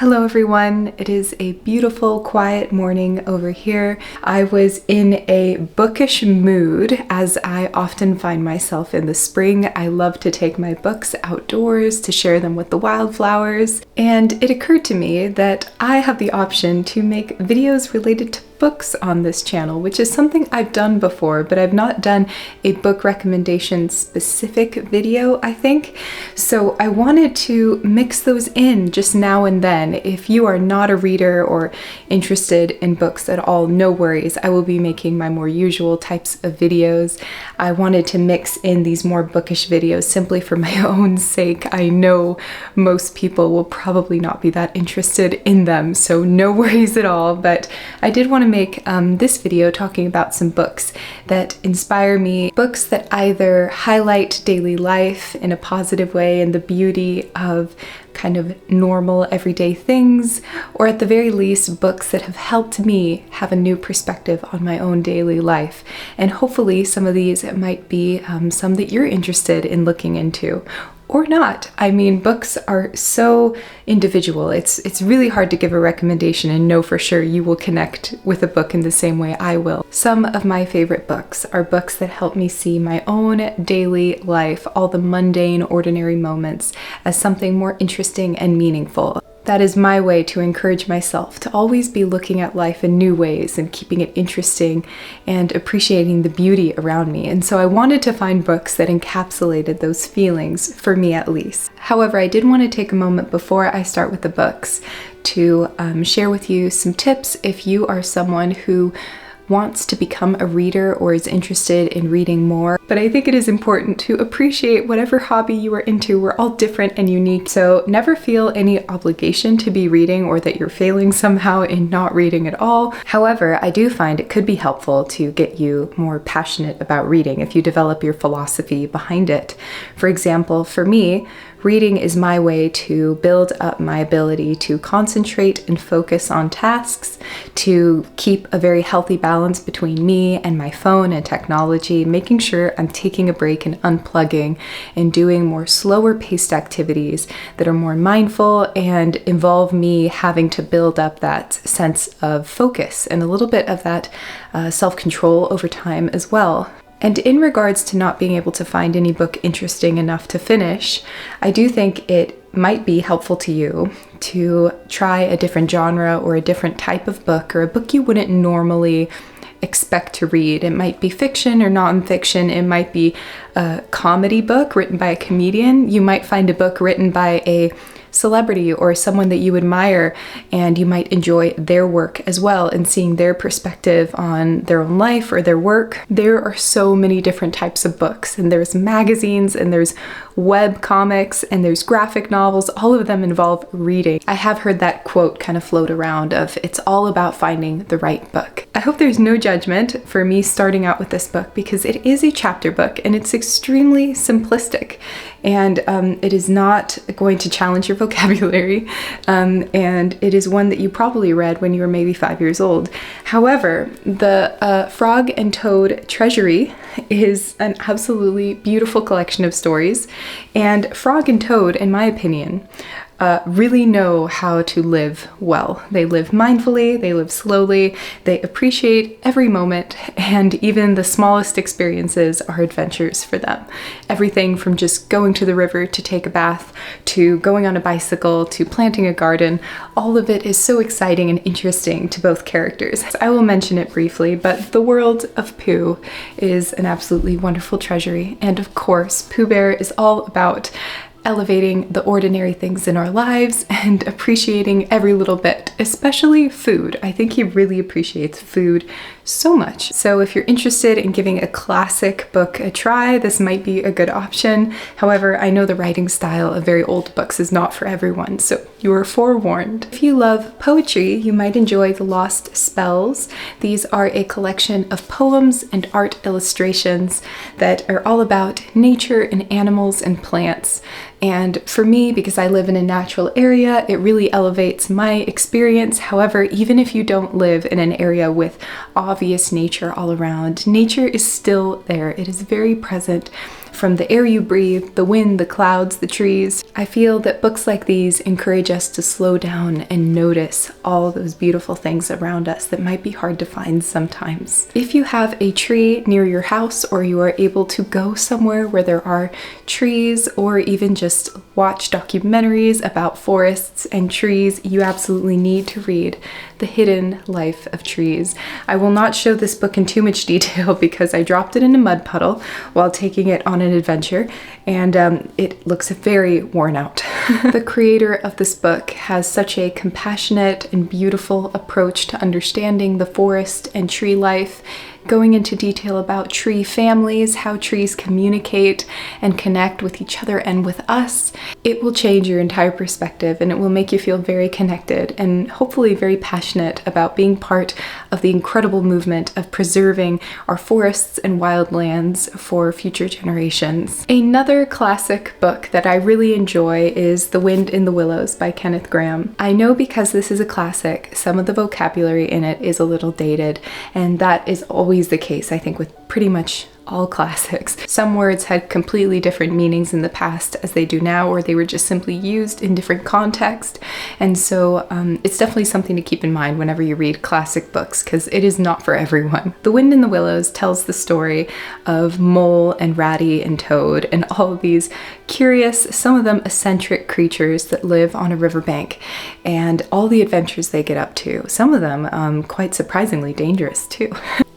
Hello everyone, it is a beautiful, quiet morning over here. I was in a bookish mood, as I often find myself in the spring. I love to take my books outdoors to share them with the wildflowers, and it occurred to me that I have the option to make videos related to books on this channel, which is something I've done before, but I've not done a book recommendation specific video, I think. So I wanted to mix those in just now and then. If you are not a reader or interested in books at all, no worries. I will be making my more usual types of videos. I wanted to mix in these more bookish videos simply for my own sake. I know most people will probably not be that interested in them, so no worries at all, but I did want to make this video talking about some books that inspire me, books that either highlight daily life in a positive way and the beauty of kind of normal everyday things, or at the very least books that have helped me have a new perspective on my own daily life. And hopefully some of these might be some that you're interested in looking into. Or not. I mean, books are so individual. It's really hard to give a recommendation and know for sure you will connect with a book in the same way I will. Some of my favorite books are books that help me see my own daily life, all the mundane, ordinary moments, as something more interesting and meaningful. That is my way to encourage myself to always be looking at life in new ways and keeping it interesting and appreciating the beauty around me. And so I wanted to find books that encapsulated those feelings, for me at least. However, I did want to take a moment before I start with the books to share with you some tips if you are someone who wants to become a reader or is interested in reading more. But I think it is important to appreciate whatever hobby you are into. We're all different and unique, so never feel any obligation to be reading or that you're failing somehow in not reading at all. However, I do find it could be helpful to get you more passionate about reading if you develop your philosophy behind it. For example, for me, reading is my way to build up my ability to concentrate and focus on tasks, to keep a very healthy balance between me and my phone and technology, making sure I'm taking a break and unplugging and doing more slower paced activities that are more mindful and involve me having to build up that sense of focus and a little bit of that self-control over time as well. And in regards to not being able to find any book interesting enough to finish, I do think it might be helpful to you to try a different genre or a different type of book, or a book you wouldn't normally expect to read. It might be fiction or nonfiction. It might be a comedy book written by a comedian. You might find a book written by a celebrity or someone that you admire, and you might enjoy their work as well and seeing their perspective on their own life or their work. There are so many different types of books, and there's magazines and there's web comics and there's graphic novels. All of them involve reading. I have heard that quote kind of float around of it's all about finding the right book. I hope there's no judgment for me starting out with this book, because it is a chapter book and it's extremely simplistic, and it is not going to challenge your vocabulary, and it is one that you probably read when you were maybe 5 years old. However, the Frog and Toad Treasury is an absolutely beautiful collection of stories, and Frog and Toad, in my opinion, really know how to live well. They live mindfully, they live slowly, they appreciate every moment, and even the smallest experiences are adventures for them. Everything from just going to the river to take a bath, to going on a bicycle, to planting a garden, all of it is so exciting and interesting to both characters. I will mention it briefly, but the world of Pooh is an absolutely wonderful treasury, and of course, Pooh Bear is all about elevating the ordinary things in our lives and appreciating every little bit, especially food. I think he really appreciates food so much. So if you're interested in giving a classic book a try, this might be a good option. However, I know the writing style of very old books is not for everyone, so you are forewarned. If you love poetry, you might enjoy The Lost Spells. These are a collection of poems and art illustrations that are all about nature and animals and plants. And for me, because I live in a natural area, it really elevates my experience. However, even if you don't live in an area with obvious nature all around, nature is still there. It is very present from the air you breathe, the wind, the clouds, the trees. I feel that books like these encourage us to slow down and notice all those beautiful things around us that might be hard to find sometimes. If you have a tree near your house, or you are able to go somewhere where there are trees, or even just watch documentaries about forests and trees, you absolutely need to read The Hidden Life of Trees. I will not show this book in too much detail because I dropped it in a mud puddle while taking it on an adventure, and it looks very worn out. The creator of this book has such a compassionate and beautiful approach to understanding the forest and tree life, going into detail about tree families, how trees communicate and connect with each other and with us. It will change your entire perspective, and it will make you feel very connected and hopefully very passionate about being part of the incredible movement of preserving our forests and wildlands for future generations. Another classic book that I really enjoy is The Wind in the Willows by Kenneth Grahame. I know because this is a classic, some of the vocabulary in it is a little dated, and that is always the case, I think, with pretty much all classics. Some words had completely different meanings in the past as they do now, or they were just simply used in different contexts. And so it's definitely something to keep in mind whenever you read classic books, because it is not for everyone. The Wind in the Willows tells the story of Mole and Ratty and Toad and all of these curious, some of them eccentric creatures that live on a riverbank, and all the adventures they get up to. Some of them quite surprisingly dangerous too.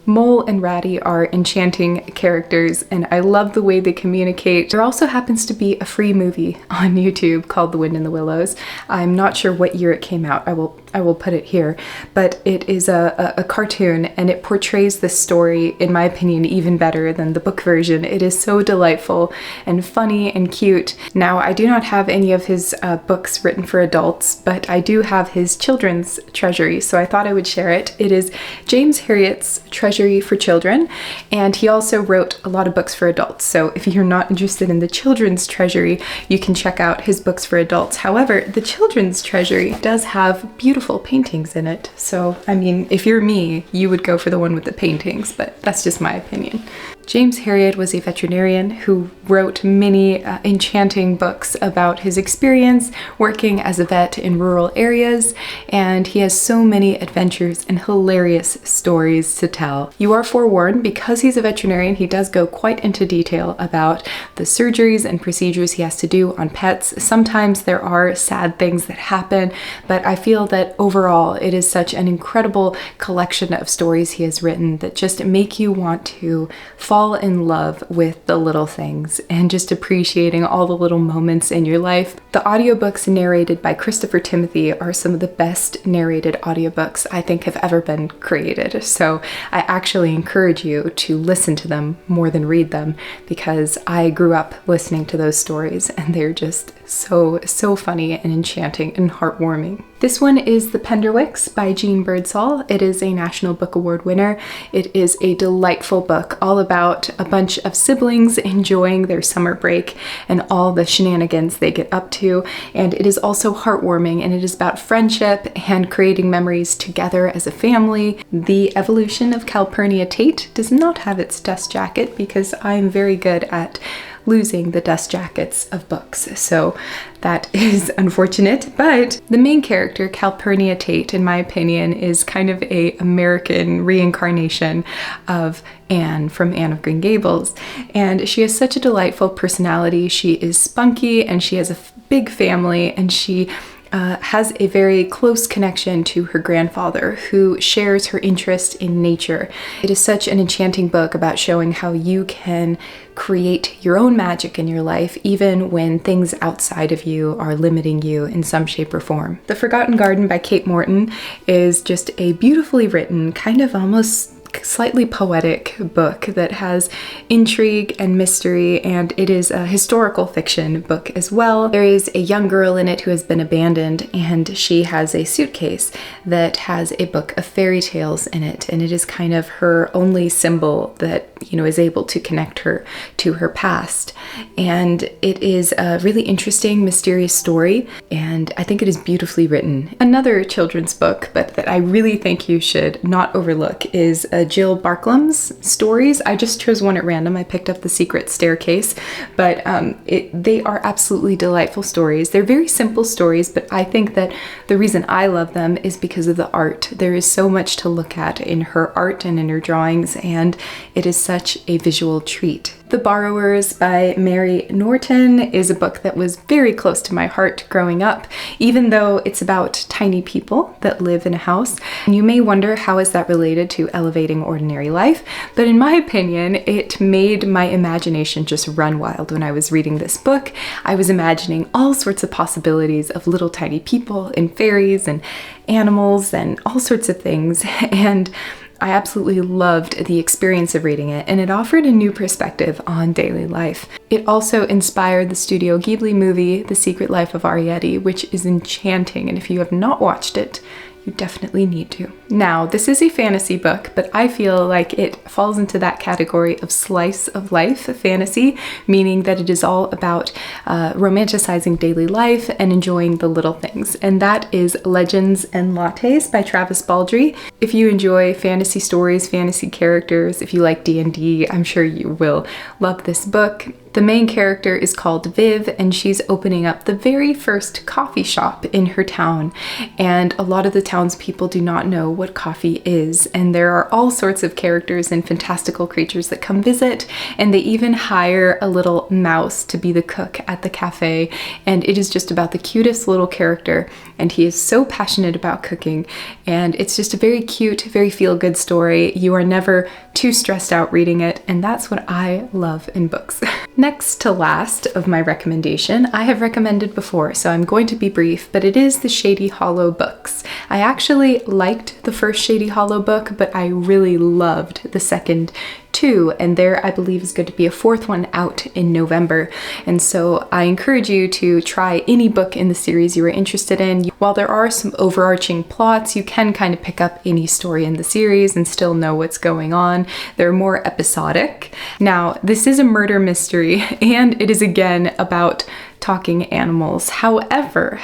Mole and Ratty are enchanting characters, and I love the way they communicate. There also happens to be a free movie on YouTube called The Wind in the Willows. I'm not sure what year it came out. I will put it here, but it is a cartoon, and it portrays this story, in my opinion, even better than the book version. It is so delightful and funny and cute. Now, I do not have any of his books written for adults, but I do have his children's treasury, so I thought I would share it. It is James Herriot's Treasury for Children, and he also wrote a lot of books for adults. So if you're not interested in the children's treasury, you can check out his books for adults. However, the children's treasury does have beautiful paintings in it. So, I mean, if you're me, you would go for the one with the paintings, but that's just my opinion. James Herriot was a veterinarian who wrote many enchanting books about his experience working as a vet in rural areas, and he has so many adventures and hilarious stories to tell. You are forewarned, because he's a veterinarian, he does go quite into detail about the surgeries and procedures he has to do on pets. Sometimes there are sad things that happen, but I feel that overall it is such an incredible collection of stories he has written that just make you want to fall in love with the little things and just appreciating all the little moments in your life. The audiobooks narrated by Christopher Timothy are some of the best narrated audiobooks I think have ever been created. So I actually encourage you to listen to them more than read them, because I grew up listening to those stories and they're just so funny and enchanting and heartwarming. This one is The Penderwicks by Jean Birdsall. It is a National Book Award winner. It is a delightful book all about a bunch of siblings enjoying their summer break and all the shenanigans they get up to. And it is also heartwarming, and it is about friendship and creating memories together as a family. The Evolution of Calpurnia Tate does not have its dust jacket, because I'm very good at losing the dust jackets of books, so that is unfortunate. But the main character, Calpurnia Tate, in my opinion, is kind of a American reincarnation of Anne from Anne of Green Gables, and she has such a delightful personality. She is spunky, and she has a big family, and she has a very close connection to her grandfather, who shares her interest in nature. It is such an enchanting book about showing how you can create your own magic in your life, even when things outside of you are limiting you in some shape or form. The Forgotten Garden by Kate Morton is just a beautifully written, kind of almost slightly poetic book that has intrigue and mystery, and it is a historical fiction book as well. There is a young girl in it who has been abandoned, and she has a suitcase that has a book of fairy tales in it, and it is kind of her only symbol that, you know, is able to connect her to her past. And it is a really interesting, mysterious story, and I think it is beautifully written. Another children's book, but that I really think you should not overlook, is Jill Barklam's stories. I just chose one at random. I picked up The Secret Staircase, but they are absolutely delightful stories. They're very simple stories, but I think that the reason I love them is because of the art. There is so much to look at in her art and in her drawings, and it is such a visual treat. The Borrowers by Mary Norton is a book that was very close to my heart growing up, even though it's about tiny people that live in a house. And you may wonder, how is that related to elevating ordinary life? But in my opinion, it made my imagination just run wild when I was reading this book. I was imagining all sorts of possibilities of little tiny people and fairies and animals and all sorts of things. And I absolutely loved the experience of reading it, and it offered a new perspective on daily life. It also inspired the Studio Ghibli movie, The Secret Life of Arrietty, which is enchanting, and if you have not watched it, you definitely need to. Now, this is a fantasy book, but I feel like it falls into that category of slice of life fantasy, meaning that it is all about romanticizing daily life and enjoying the little things. And that is Legends and Lattes by Travis Baldree. If you enjoy fantasy stories, fantasy characters, if you like D&D, I'm sure you will love this book. The main character is called Viv, and she's opening up the very first coffee shop in her town. And a lot of the townspeople do not know what coffee is. And there are all sorts of characters and fantastical creatures that come visit. And they even hire a little mouse to be the cook at the cafe. And it is just about the cutest little character. And he is so passionate about cooking. And it's just a very cute, very feel-good story. You are never too stressed out reading it. And that's what I love in books. Next to last of my recommendation, I have recommended before, so I'm going to be brief, but it is the Shady Hollow books. I actually liked the first Shady Hollow book, but I really loved the second two, and there I believe is going to be a fourth one out in November. And so I encourage you to try any book in the series you are interested in. While there are some overarching plots, you can kind of pick up any story in the series and still know what's going on. They're more episodic. Now, this is a murder mystery, and it is again about talking animals. However,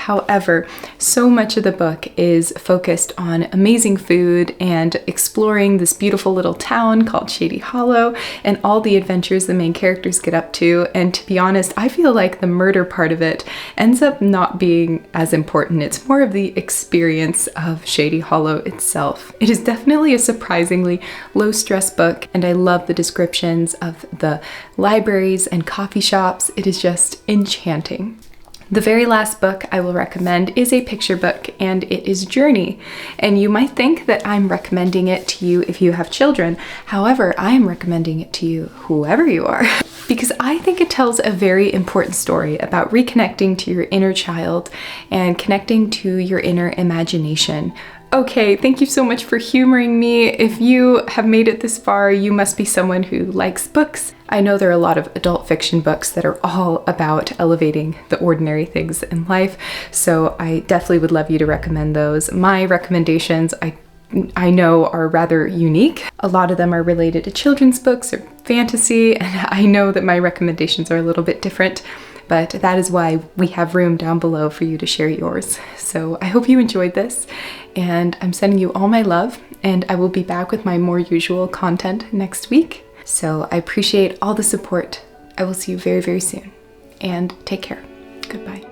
so much of the book is focused on amazing food and exploring this beautiful little town called Shady Hollow and all the adventures the main characters get up to. And to be honest, I feel like the murder part of it ends up not being as important. It's more of the experience of Shady Hollow itself. It is definitely a surprisingly low-stress book, and I love the descriptions of the libraries and coffee shops. It is just enchanting. The very last book I will recommend is a picture book, and it is Journey. And you might think that I'm recommending it to you if you have children. However, I am recommending it to you whoever you are, because I think it tells a very important story about reconnecting to your inner child and connecting to your inner imagination. Okay, thank you so much for humoring me. If you have made it this far, you must be someone who likes books. I know there are a lot of adult fiction books that are all about elevating the ordinary things in life, so I definitely would love you to recommend those. My recommendations, I know, are rather unique. A lot of them are related to children's books or fantasy, and I know that my recommendations are a little bit different, but that is why we have room down below for you to share yours. So I hope you enjoyed this, and I'm sending you all my love, and I will be back with my more usual content next week. So I appreciate all the support. I will see you very, very soon, and take care. Goodbye.